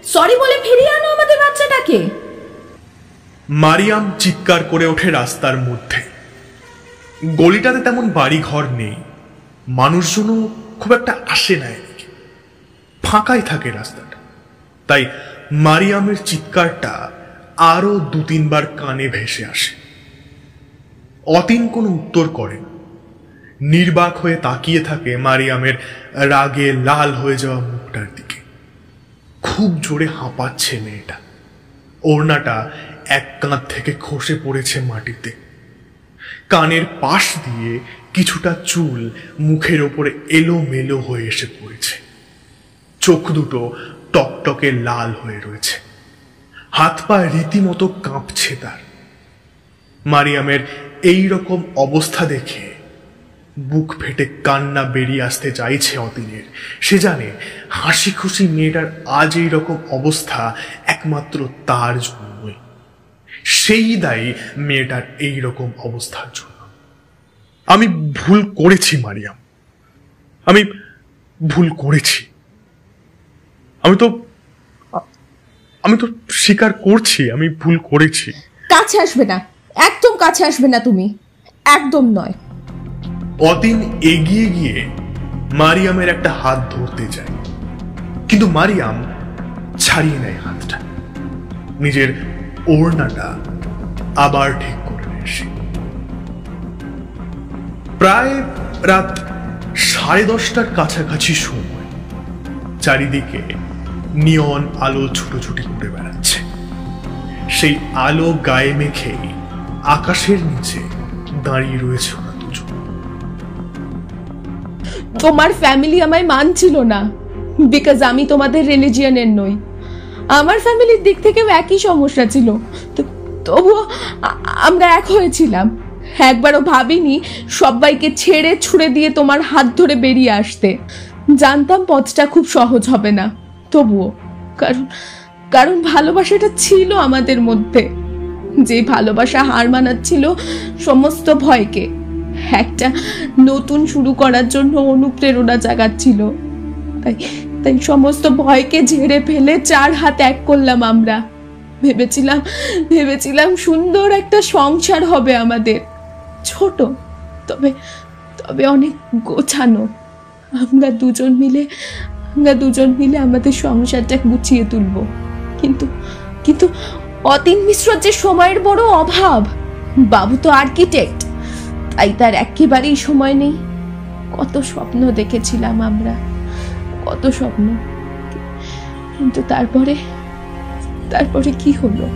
সরি বলে ফিরিয়ে আনো আমাদের বাচ্চাটাকে।
মারিয়াম চিৎকার করে ওঠে রাস্তার মধ্যে। গলিটাতে তেমন বাড়ি ঘর নেই, মানুষজনও খুব একটা আসে না এদিকে, ফাঁকাই থাকে রাস্তাটা। তাই মারিয়ামের চিৎকারটা আরো 2-3 বার কানে ভেসে আসে। অতীন কোনো উত্তর করে না, নির্বাক হয়ে তাকিয়ে থাকে মারিয়ামের রাগে লাল হয়ে যাওয়া মুখটার দিকে। খুব জোরে হাঁপাচ্ছে মেয়েটা, ওড়নাটা এক কাঁধ থেকে খসে পড়েছে মাটিতে। কানের পাশ দিয়ে কিছুটা চুল মুখের ওপরে এলোমেলো হয়ে এসে পড়েছে। চোখ দুটো টকটকে লাল হয়ে রয়েছে, হাত পা রীতিমতো কাঁপছে তার। মারিয়ামের এই রকম অবস্থা দেখে বুক ফেটে কান্না বেরিয়ে আসতে চাইছে অতীনের। সে জানে হাসি খুশি মেয়েটার আজ এই রকম অবস্থা একমাত্র তার জন্যই। সেই দায়ী মেয়েটার এই রকম অবস্থার জন্য। আমি ভুল করেছি মারিয়াম, আমি ভুল করেছি। আমি তো স্বীকার করছি আমি ভুল করেছি।
কাছে আসবে না, একদম কাছে আসবে না তুমি, একদম নয়।
অতীন এগিয়ে গিয়ে মারিয়ামের একটা হাত ধরতে যায়, কিন্তু মারিয়াম ছাড়িয়ে নেয় হাতটা। নিজের ওড়নাটা আবার ঠিক করে নেয় সে। প্রায় রাত 10:30টার কাছাকাছি সময়। চারিদিকে নিয়ন আলো ছুটোছুটি করে বেড়াচ্ছে। সেই আলো গায়ে মেখেই আকাশের নিচে দাঁড়িয়ে রয়েছে ওরা দুজন।
তোমার ফ্যামিলি আমায় মানছিল না, বিকজ আমি তোমাদের রিলিজিয়নের নই। আমার ফ্যামিলির দিক থেকেও একই সমস্যা ছিল, তবুও আমরা এক হয়েছিলাম। একবারও ভাবিনি সবাইকে ছেড়ে ছুড়ে দিয়ে তোমার হাত ধরে বেরিয়ে আসতে। জানতাম পথটা খুব সহজ হবে না, তবুও কারণ ভালোবাসাটা ছিল আমাদের মধ্যে, যে ভালোবাসা হার মানাচ্ছিল সমস্ত ভয়কে, একটা নতুন শুরু করার জন্য অনুপ্রেরণা জাগাচ্ছিল। তাই তাই সমস্ত ভয়কে ঝেড়ে ফেলে 4 হাত এক করলাম আমরা। ভেবেছিলাম সুন্দর একটা সংসার হবে আমাদের, ছোট তবে তবে অনেক গোছানো। আমরা দুজন মিলে আমাদের সংসারটা গুছিয়ে তুলব। কিন্তু অতীন মিশ্রর যে সময়ের বড় অভাব। বাবু তো আর্কিটেক্ট, তাই তার একেবারেই সময় নেই। কত স্বপ্ন দেখেছিলাম আমরা, কত স্বপ্ন, কিন্তু তারপরে কি হলো?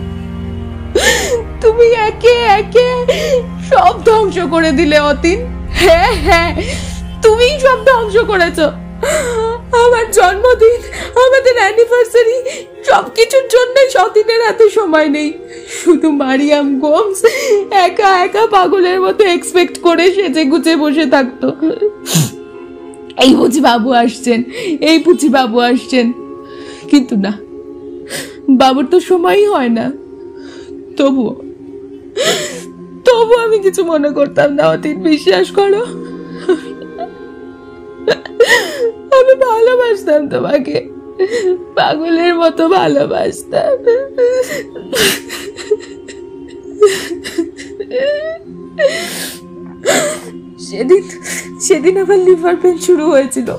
তুমি একে একে সব ধ্বংস করে দিলে অতীন। হ্যাঁ, তুমি সব ধ্বংস করেছ। আমার জন্মদিন, আমাদের অ্যানিভার্সারি, সবকিছুর জন্য অতীনের হাতে সময় নেই। শুধু মারিয়াম গোমস একা পাগলের মতো এক্সপেক্ট করে সেজে গুজে বসে থাকতো। এই বুঝি বাবু আসছেন, কিন্তু না, বাবুর তো সময়ই হয় না। তবুও আমি কিছু মনে করতাম না অতীন, বিশ্বাস করো। আমি ভালোবাসতাম তোমাকে, পাগলের মতো ভালোবাসতাম। সেদিন আমার লিভার পেন শুরু হয়েছিল।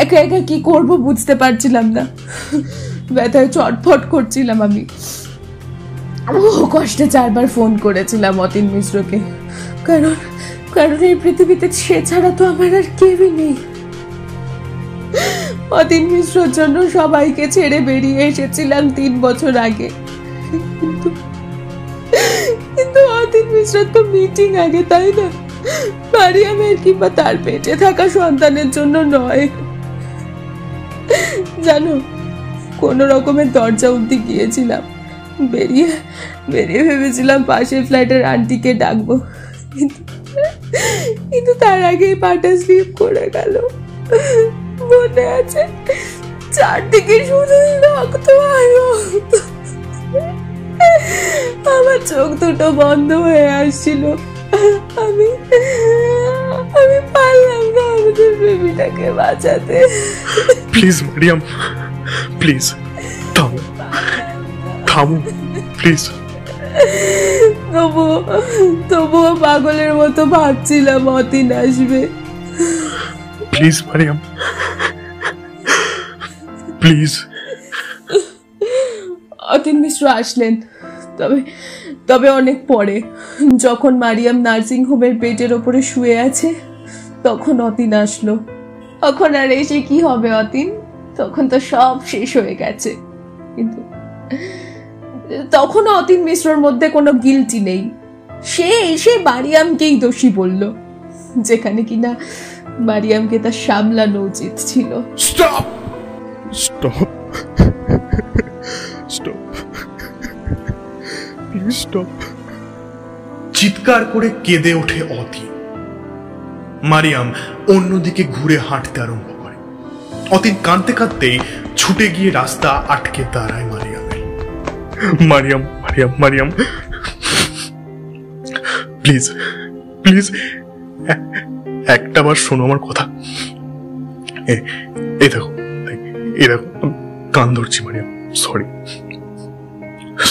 একা কি করব বুঝতে পারছিলাম না, ব্যথায় চটফট করছিলাম আমি। কষ্টে 4 বার ফোন করেছিলাম অতীন মিশ্রকে, কারণ এই পৃথিবীতে সে ছাড়া তো আমার আর কেউই নেই। অতীন মিশ্রর জন্য সবাইকে ছেড়ে বেরিয়ে এসেছিলাম 3 বছর আগে, কিন্তু অতীন মিশ্রর তো মিটিং আগে, তাই না? মারিয়ামের কিংবা তার পেটে থাকা সন্তানের জন্য নয়। জানো, কোন রকমের দরজা অবধি গিয়েছিলাম, বেরিয়ে ভেবেছিলাম পাশের ফ্ল্যাটের আন্টিকে ডাকবো, কিন্তু তার আগেই পাটা স্লিপ করে গেল। মনে আছে, চারদিকে শুধু রক্ত আর রক্ত। আমার চোখ দুটো বন্ধ হয়ে আসছিল। আমি পারলাম না আমাদের বেবিটাকে বাঁচাতে।
প্লিজ মারিয়াম, প্লিজ থামো প্লিজ।
তবুও পাগলের মতো ভাবছিলাম অতীন আসবে।
Please Mariam, please.
অতীন মিশ্র আসলেন, তবে অনেক পরে। যখন মারিয়াম নার্সিং হোমের বেডের ওপরে শুয়ে আছে, তখন অতীন আসলো। তখন আর এসে কি হবে অতীন? তখন তো সব শেষ হয়ে গেছে। কিন্তু তখন অতীন মিশ্রর মধ্যে কোনো গিল্টি নেই। সে এসে মারিয়ামকেই দোষী বলল, যেখানে কিনা মারিয়ামকে তা সামলানো উচিত ছিল।
Stop stop stop, please stop. চিৎকার করে কেঁদে ওঠে অতীন। মারিয়াম অন্যদিকে ঘুরে হাঁটতে আরম্ভ করে। অতীন কাঁদতে কাঁদতেই ছুটে গিয়ে রাস্তা আটকে দাঁড়ায় মারিয়াম। মারিয়াম প্লিজ প্লিজ, একটা বার শোনো আমার কথা। এই দেখো কান ধরছি মারিয়াম,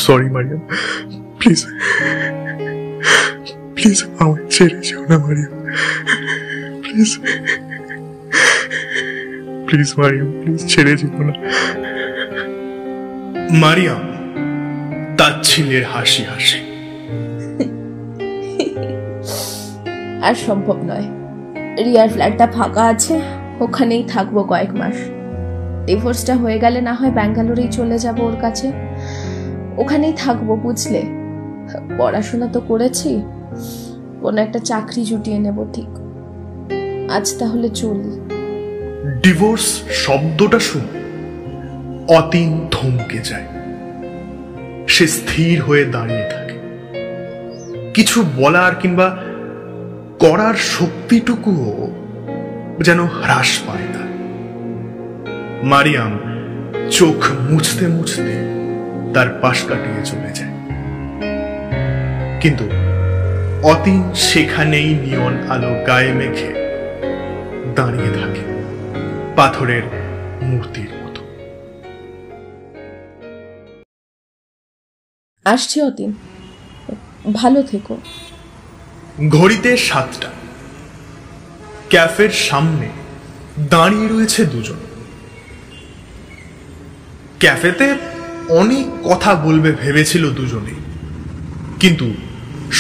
সরি মারিয়াম, প্লিজ আমায় ছেড়ে যেও না মারিয়াম, প্লিজ মারিয়াম, প্লিজ ছেড়ে যেও না। মারিয়াম তাচ্ছিল্যের হাসি হাসে।
আর সম্ভব নয়, রিয়ার ফ্ল্যাটটা ফাঁকা আছে, ওখানেই থাকবো কয়েক মাস। ডিভোর্সটা হয়ে গেলে না হয় ব্যাঙ্গালোরেই চলে যাব ওর কাছে, ওখানেই থাকবো, বুঝলে? পড়াশোনা তো করেছি, কোনো একটা চাকরি জুটিয়ে নেব। ঠিক, আজ তাহলে চলি।
ডিভোর্স শব্দটা শুনে অতীন থমকে যায়। সে স্থির হয়ে দাঁড়িয়ে থাকে। কিছু বলার কিংবা করার শক্তিটুকুও যেন হ্রাস পায় তার। মারিয়াম চোখ মুছতে মুছতে তার পাশ কাটিয়ে চলে যায়। কিন্তু অতীন সেখানেই নিয়ন আলো গায়ে মেখে দাঁড়িয়ে থাকে পাথরের মূর্তির মতো।
আসছি অতীন, ভালো থেকো।
ঘড়িতে 7টা। ক্যাফের সামনে দাঁড়িয়ে রয়েছে দুজন। ক্যাফেতে অনেক কথা বলবে ভেবেছিল দুজনেই, কিন্তু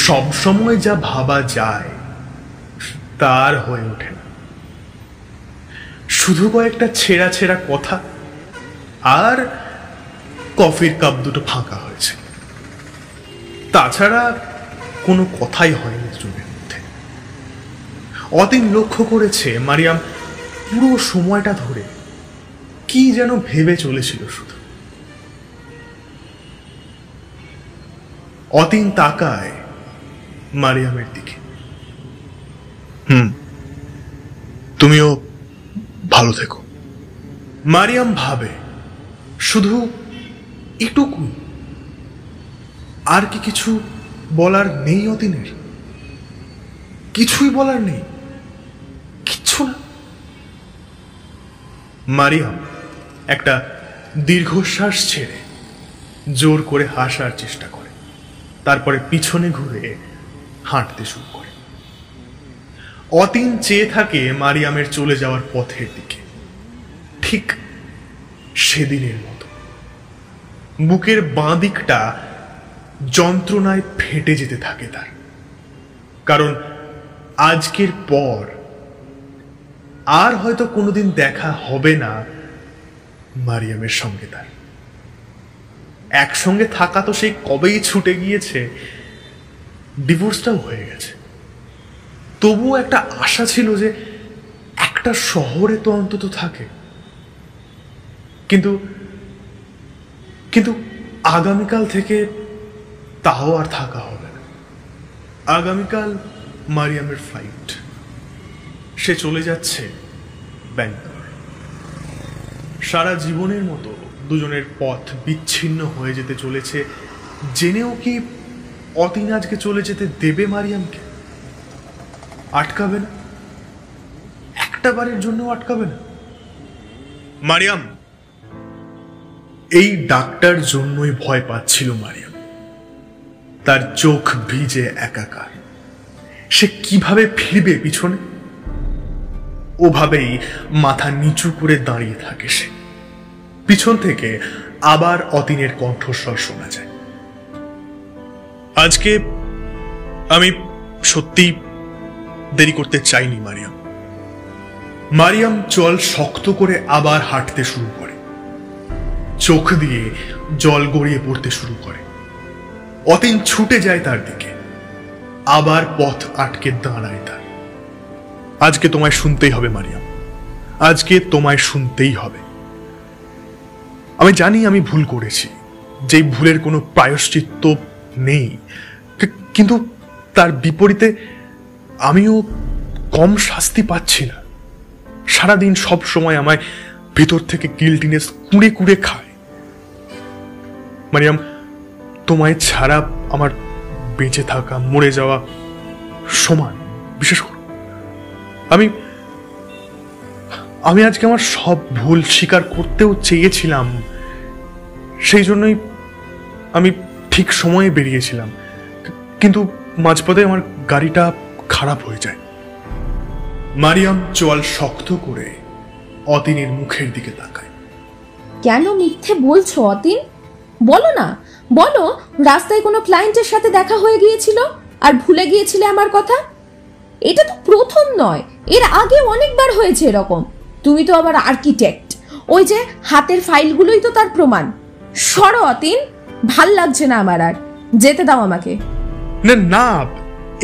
সব সময় যা ভাবা যায় তার হয়ে ওঠে না। শুধু কয়েকটা ছেঁড়া ছেঁড়া কথা আর কফির কাপ দুটো ফাঁকা হয়েছে, তাছাড়া কোনো কথাই হয়নি দুজনের মধ্যে। অতীন লক্ষ্য করেছে মারিয়াম পুরো সময়টা ধরে কি যেন ভেবে চলেছিল শুধু। অতীন তাকায় মারিয়ামের দিকে। তুমিও ভালো থেকো। মারিয়াম ভাবে, শুধু এটুকুই? আর কি কিছু বলার নেই অতীনের? কিছুই বলার নেই, কিচ্ছু না। মারিয়াম একটা দীর্ঘশ্বাস ছেড়ে জোর করে হাসার চেষ্টা করে, তারপরে পিছনে ঘুরে হাঁটতে শুরু করে। অতীন চেয়ে থাকে মারিয়ামের চলে যাওয়ার পথের দিকে, ঠিক সেদিনের মতো। বুকের বাঁ দিকটা যন্ত্রণায় ফেটে যেতে থাকে তার, কারণ আজকের পর আর হয়তো কোনোদিন দেখা হবে না মারিয়ামের সঙ্গে তার। একসঙ্গে থাকা তো সেই কবেই ছুটে গিয়েছে, ডিভোর্সটাও হয়ে গেছে। তবুও একটা আশা ছিল যে একটা শহরে তো অন্তত থাকে। কিন্তু কিন্তু আগামীকাল থেকে তাও আর থাকা হবে না। আগামীকাল মারিয়ামের ফ্লাইট, সে চলে যাচ্ছে ব্যাঙ্গালোর। সারা জীবনের মতো দুজনের পথ বিচ্ছিন্ন হয়ে যেতে চলেছে, জেনেও কি অতীন আজকে চলে যেতে দেবে মারিয়ামকে? আটকাবে না, একটা বারের জন্য আটকাবে না। মারিয়াম, এই ডাকটার জন্যই ভয় পাচ্ছিল মারিয়াম। তার চোখ ভিজে একাকার। সে কিভাবে ফিরবে পিছনে? ওভাবেই মাথা নিচু করে দাঁড়িয়ে থাকে সে। পিছন থেকে আবার অতীনের কণ্ঠস্বর শোনা যায়। আজকে আমি সত্যি দেরি করতে চাইনি মারিয়াম। মারিয়াম চল শক্ত করে আবার হাঁটতে শুরু করে, চোখ দিয়ে জল গড়িয়ে পড়তে শুরু করে। অতীন ছুটে যায় তার দিকে, আবার পথ আটকে দাঁড়ায় তার। আজকে তোমায় শুনতেই হবে মারিয়াম, আজকে তোমায় শুনতেই হবে। আমি জানি আমি ভুল করেছি, যেই ভুলের কোনো প্রায়শ্চিত্ত নেই, কিন্তু তার বিপরীতে আমিও কম শাস্তি পাচ্ছি না। সারাদিন সব সময় আমায় ভেতর থেকে গিল্টিনেস কুড়ে কুড়ে খায়। মারিয়াম, তোমায় ছাড়া আমার বেঁচে থাকা মরে যাওয়া সমান, বিশেষ করে আমি আজকে আমার সব ভুল স্বীকার করতেও চেয়েছিলাম। সেই জন্যই আমি ঠিক সময়ে বেরিয়েছিলাম, কিন্তু মাঝপথে আমার গাড়িটা খারাপ হয়ে যায়। মারিয়াম চোয়াল শক্ত করে অতীনের মুখের দিকে তাকায়।
কেন মিথ্যে বলছো অতীন? বলো না, বলো রাস্তায় কোনো ক্লায়েন্টের সাথে দেখা হয়ে গিয়েছিল আর ভুলে গিয়েছিলে আমার কথা। এটা তো প্রথম নয়, এর আগে অনেকবার হয়েছে এরকম। তুমি তো আবার আর্কিটেক্ট, ওই যে হাতের ফাইলগুলোই তো তার প্রমাণ। সরো অতীন, ভাল লাগছে না আমার, আর যেতে দাও আমাকে।
না,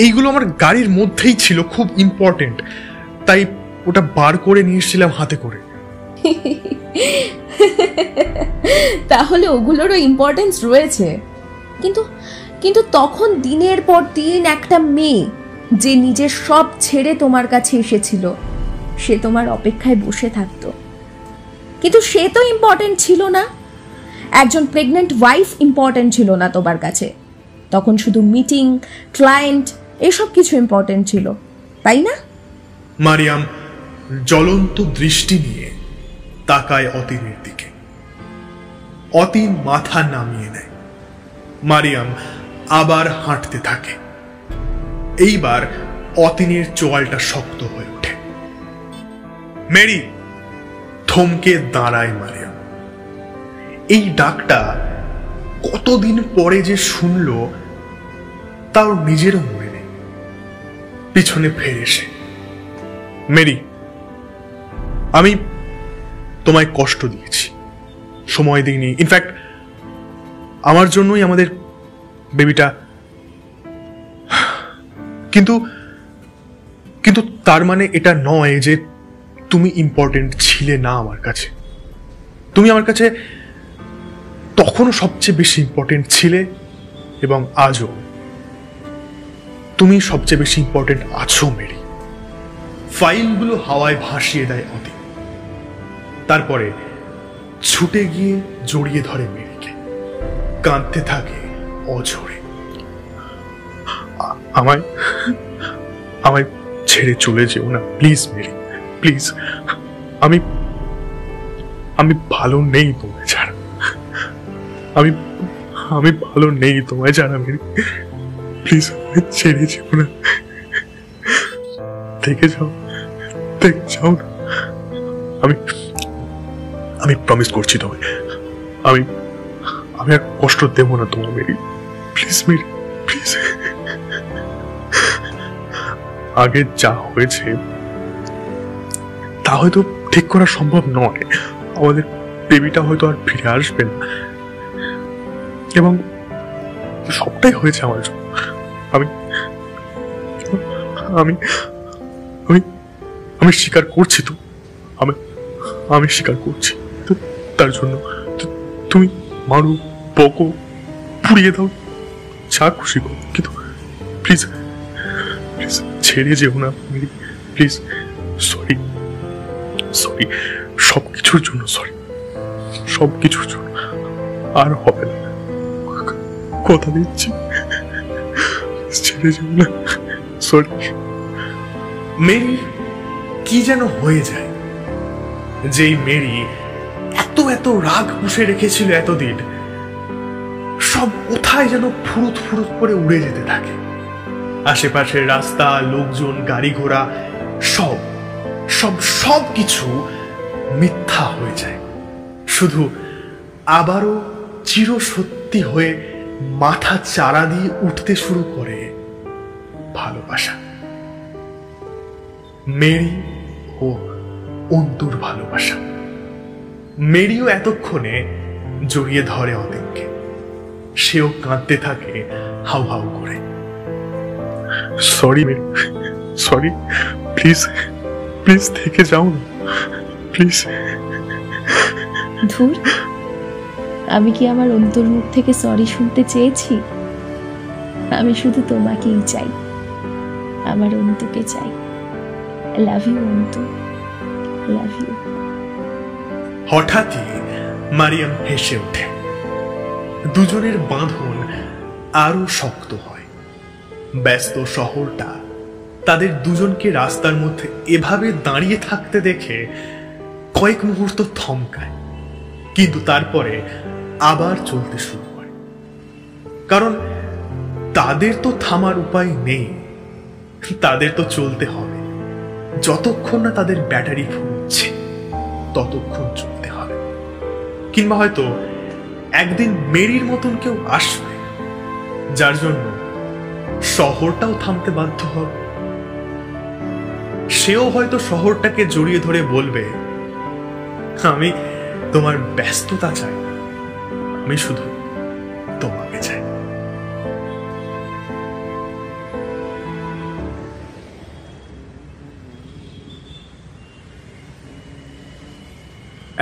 এইগুলো আমার গাড়ির মধ্যেই ছিল, খুব ইম্পর্টেন্ট, তাই ওটা বার করে নিয়ে এসেছিলাম হাতে করে।
তাহলে ওগুলোরও ইম্পর্টেন্স রয়েছে, কিন্তু কিন্তু তখন দিনের পর দিন একটা মেয়ে যে নিজের সব ছেড়ে তোমার কাছে এসেছিল, সে তোমার অপেক্ষায় বসে থাকতো, কিন্তু সে তো ইম্পর্টেন্ট ছিল না। একজন প্রেগনেন্ট ওয়াইফ ইম্পর্টেন্ট ছিল না তোমার কাছে। তখন শুধু মিটিং, ক্লায়েন্ট এসব কিছু ইম্পর্টেন্ট ছিল, তাই না?
মারিয়াম জ্বলন্ত দৃষ্টি নিয়ে তাকায় অতীনের দিকে। অতীন মাথা নামিয়ে নেয়। মারিয়াম আবার হাঁটতে থাকে। এইবার অতীনের চোয়ালটা শক্ত হয়ে ওঠে। মেরি! থমকে দাঁড়ায় মারিয়াম। এই ডাকটা কতদিন পরে যে শুনল তাও নিজেরও মনে নেই। পিছনে ফিরে এসে, মেরি, আমি তোমায় কষ্ট দিয়েছি, সময় দিইনি। ইনফ্যাক্ট আমার জন্যই আমাদের বেবিটা, কিন্তু কিন্তু তার মানে এটা নয় যে তুমি ইম্পর্টেন্ট ছিলে না আমার কাছে। তুমি আমার কাছে তখনও সবচেয়ে বেশি ইম্পর্টেন্ট ছিলে এবং আজও তুমি সবচেয়ে বেশি ইম্পর্টেন্ট আছো মেরি। ফাইলগুলো হাওয়ায় ভাসিয়ে দেয় অতীন। তারপরে ছুটে গিয়ে জড়িয়ে ধরে মেরিকে, কাঁদতে থাকে অঝরে। আমায় আমায় ছেড়ে চলে যেও না প্লিজ মেরি, প্লিজ। আমি আমি ভালো নেই তোমায় ছাড়া। আমি আমি ভালো নেই তোমায় ছাড়া মেরি, প্লিজ আমায় ছেড়ে যেও না। থেকে যাও, থেকে যাও না। আমি আমি প্রমিস করছি তোমায়, আমি আমি আর কষ্ট দেবো না তোমার মেরি, প্লিজ মেরি, প্লিজ। আগে যা হয়েছে তা হয়তো ঠিক করা সম্ভব নয়। আমাদের বেবিটা হয়তো আর ফিরে আসবে না, এবং সবটাই হয়েছে আমার জন্য। আমি আমি আমি আমি স্বীকার করছি তো, আমি আমি স্বীকার করছি। তার জন্য তুমি মারো, বকো, পুড়িয়ে দাও, যা খুশি করো, কিন্তু প্লিজ প্লিজ ছেড়ে যেও না মেরি, প্লিজ। সরি, সরি, সবকিছুর জন্য সরি, সবকিছুর জন্য। আর হবে না, কথা দিচ্ছি, ছেড়ে যেও না। সরি। মেরি কি যেন হয়ে যায়, যেই মেরি এত এত রাগ পুষে রেখেছিল এতদিন, সব কোথায় যেন ফুরুত ফুরুত করে উড়ে যেতে থাকে। আশেপাশের রাস্তা, লোকজন, গাড়ি ঘোড়া সব সব সব কিছু মিথ্যা হয়ে যায়। শুধু আবারও চির সত্যি হয়ে মাথা চারা দিয়ে উঠতে শুরু করে ভালোবাসা। মেরি ও অন্তুর ভালোবাসা। মেরিও এতক্ষণে জড়িয়ে ধরে অতীনকে। সেও কাঁদতে থাকে হাউ হাউ করে। Sorry Mary, sorry, please please থেকে যাও না, প্লিজ।
ধুর, আমি কি আমার অন্তর মুখ থেকে সরি শুনতে চেয়েছি? আমি শুধু তোমাকেই চাই, আমার অন্তুকে চাই। Love you Antu, love you.
হঠাৎই মারিয়াম হেসে ওঠে। দুজনের বাঁধন আরো শক্ত হয়। ব্যস্ত শহরটা তাদের দুজনকে রাস্তার মধ্যে এভাবে দাঁড়িয়ে থাকতে দেখে কয়েক মুহূর্ত থমকায়, কিন্তু তারপরে আবার চলতে শুরু করে। কারণ তাদের তো থামার উপায় নেই, তাদের তো চলতে হবে। যতক্ষণ না তাদের ব্যাটারি ফুরছে ততক্ষণ চলতে হবে। কিংবা হয়তো একদিন মেরির মতন কেউ আসবে, যার জন্য শহরটাও থামতে বাধ্য হবে। সেও হয়তো শহরটাকে জড়িয়ে ধরে বলবে, আমি তোমার ব্যস্ততা চাই, আমি শুধু তোমাকে চাই।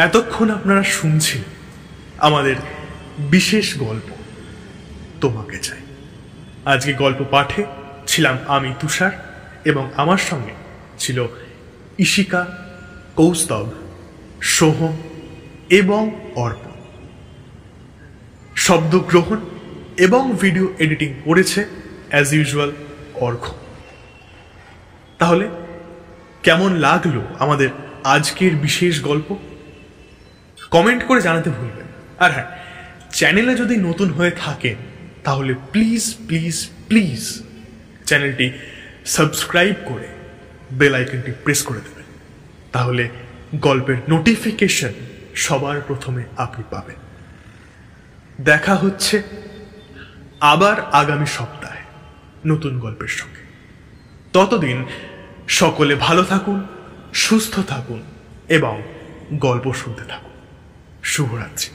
এতক্ষণ আপনারা শুনছেন আমাদের বিশেষ গল্প তোমাকে চাই। আজকে গল্প পাঠে ছিলাম আমি তুষার, এবং আমার সঙ্গে ছিল ইশিকা, কৌস্তব, সোহম এবং অর্পণ। শব্দগ্রহণ এবং ভিডিও এডিটিং করেছে অ্যাজ ইউজুয়াল অর্ঘ্য। তাহলে কেমন লাগলো আমাদের আজকের বিশেষ গল্প? কমেন্ট করে জানাতে ভুলবেন। আর হ্যাঁ, চ্যানেলে যদি নতুন হয়ে থাকেন তাহলে প্লিজ প্লিজ প্লিজ চ্যানেলটি সাবস্ক্রাইব করে বেল আইকনটি প্রেস করে দেবেন। তাহলে গল্পের নোটিফিকেশন সবার প্রথমে আপনি পাবেন। দেখা হচ্ছে আবার আগামী সপ্তাহে নতুন গল্পের সঙ্গে। ততদিন সকলে ভালো থাকুন, সুস্থ থাকুন এবং গল্প শুনতে থাকুন। শুভরাত্রি।